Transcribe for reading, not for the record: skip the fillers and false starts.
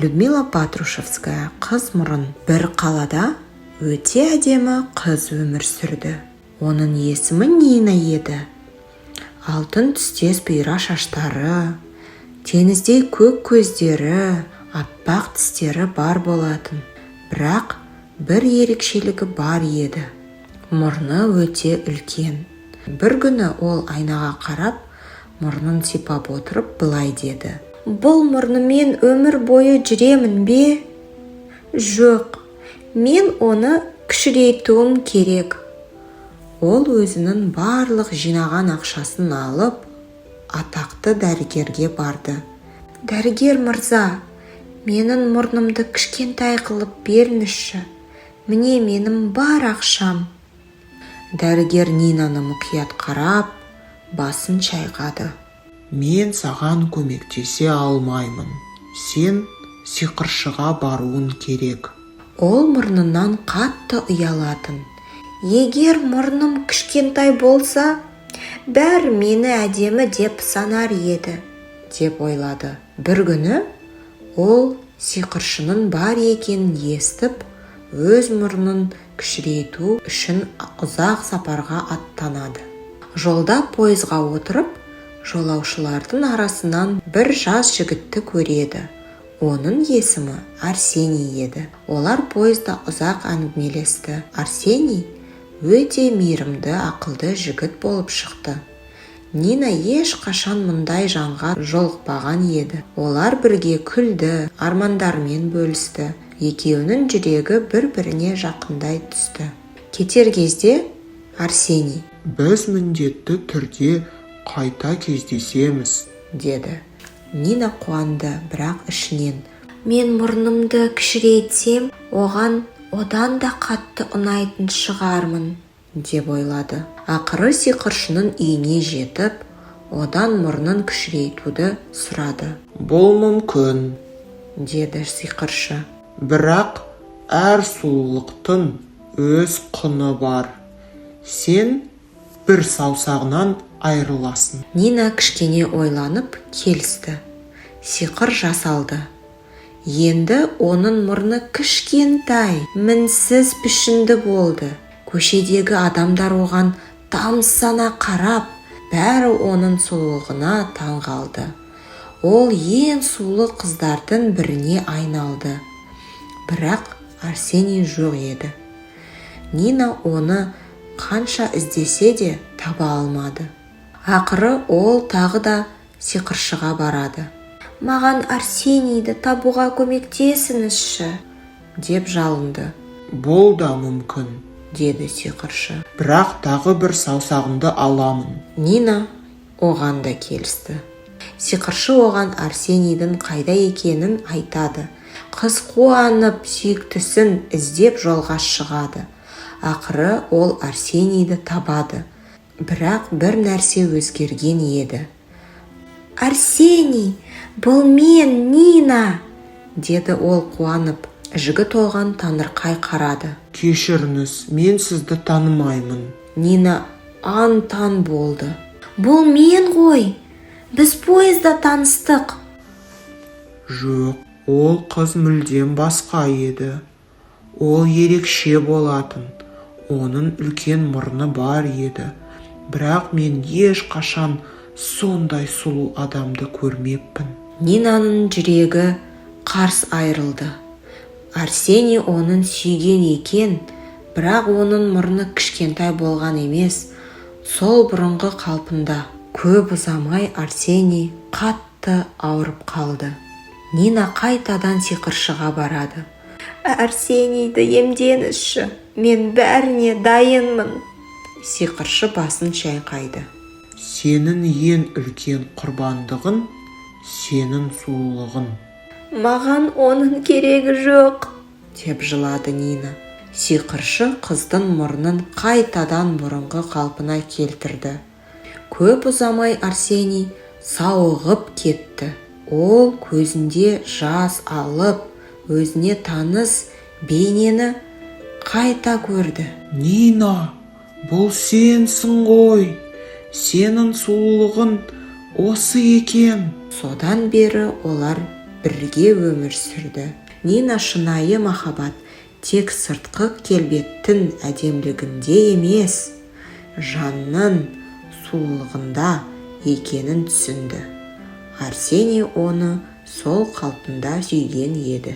Людмила Патрушевская қыз мұрын. Бір қалада өте әдемі қыз өмір сүрді. Оның есімі Нина еді. Алтын түстес бұйра шаштары, теңіздей көк көздері, аппақ тістері бар болатын. Бірақ бір ерекшелігі бар еді. Мұрны өте үлкен. Бір күні ол айнаға қарап, мұрнын сипап отырып былай деді: «Бұл мұрнымен өмір бойы жүремін бе? Жоқ, мен оны кішірейтуім керек». Ол өзінің барлық жинаған ақшасын алып, атақты дәрігерге барды. «Дәрігер мырза, менің мұрнымды кішкентай қылып беріңізші. Міне менің бар ақшам». Дәрігер Нинаны мұқият қарап, басын шайқады. «Мен саған көмектесе алмаймын. Сен сиқыршыға баруын керек». Ол мұрнынан қатты ұялатын. «Егер мұрным кішкентай болса, бәрі мені әдемі деп санар еді», деп ойлады. Бір күні ол сиқыршының бар екенін естіп, өз мұрнын кішірейту үшін ұзақ сапарға аттанады. Жолда пойызға отырып, жолаушылардың арасынан бір жас жігітті көреді. Оның есімі Арсений еді. Олар пойызда ұзақ әңгімелесті. Арсений өте мейірімді, ақылды жігіт болып шықты. Нина ешқашан мұндай жанға жолықпаған еді. Олар бірге күлді, армандармен бөлісті. Екеуінің жүрегі бір-біріне жақындай түсті. Кетер кезде Арсений: «Біз міндетті түрде қайта кездесеміз», деді. Нина қуанды, бірақ ішінен: «Мен мұрнымды кішірейтсем, оған одан да қатты ұнайтын шығармын», деп ойлады. Ақыры сиқыршының үйіне жетіп, одан мұрнын кішірейтуді сұрады. «Бұл мүмкін», деді сиқыршы. «Бірақ әр сұлулықтың өз құны бар. Сен бір саусағынан айырыласың». Нина кішкене ойланып келісті. Сиқыр жасалды. Енді оның мұрны кішкентай, мінсіз пішінді болды. Көшедегі адамдар оған тамсана қарап, бәрі оның сұлулығына таң қалды. Ол ең сұлу қыздардың біріне айналды. Бірақ Арсений жоқ еді. Нина оны қанша іздесе де таба алмады. Ақыры ол тағы да сиқыршыға барады. «Маған Арсенийді табуға көмектесіңізші», деп жалынды. «Бұл да мүмкін», деді сиқыршы. «Бірақ тағы бір саусағымды аламын». Нина оған да келісті. Сиқыршы оған Арсенийдің қайда екенін айтады. Қыз қуанып сүйіктісін іздеп жолға шығады. Ақыры ол Арсенийді табады. Бірақ бір нәрсе өзгерген еді. «Арсений, бұл мен, Нина», деді ол қуанып. Жігіт оған таңырқай қарады. «Кешіріңіз, мен сізді танымаймын». Нина аң-таң болды. «Бұл мен ғой, біз пойызда таныстық». «Жоқ, ол қыз мүлдем басқа еді. Ол ерекше болатын. Оның үлкен мұрны бар еді. Бірақ мен ешқашан сондай сұлу адамды көрмеппін». Нинаның жүрегі қарс айырылды. Арсений оның сүйген екен, бірақ оның мұрны кішкентай болған емес, сол бұрынғы қалпында. Көп ұзамай Арсений қатты ауырып қалды. Нина қайтадан сиқыршыға барады. «Арсенийді емдеңізші, мен бәріне дайынмын». Сиқыршы басын шайқайды. «Сенің ең үлкен құрбандығың сенің сұлулығың». «Маған оның керегі жоқ», деп жылады Нина. Сиқыршы қыздың мұрнын қайтадан бұрынғы қалпына келтірді. Көп ұзамай Арсений сауығып кетті. Ол көзінде жас алып, өзіне таныс бейнені қайта көрді. «Нина, бұл сенсің ғой. Сенің сұлулығың осы екен». Содан бері олар бірге өмір сүрді. Нина шынайы махаббат тек сыртқы келбеттің әдемілігінде емес, жанның сұлулығында екенін түсінді. Арсений оны сол қалпында сүйген еді.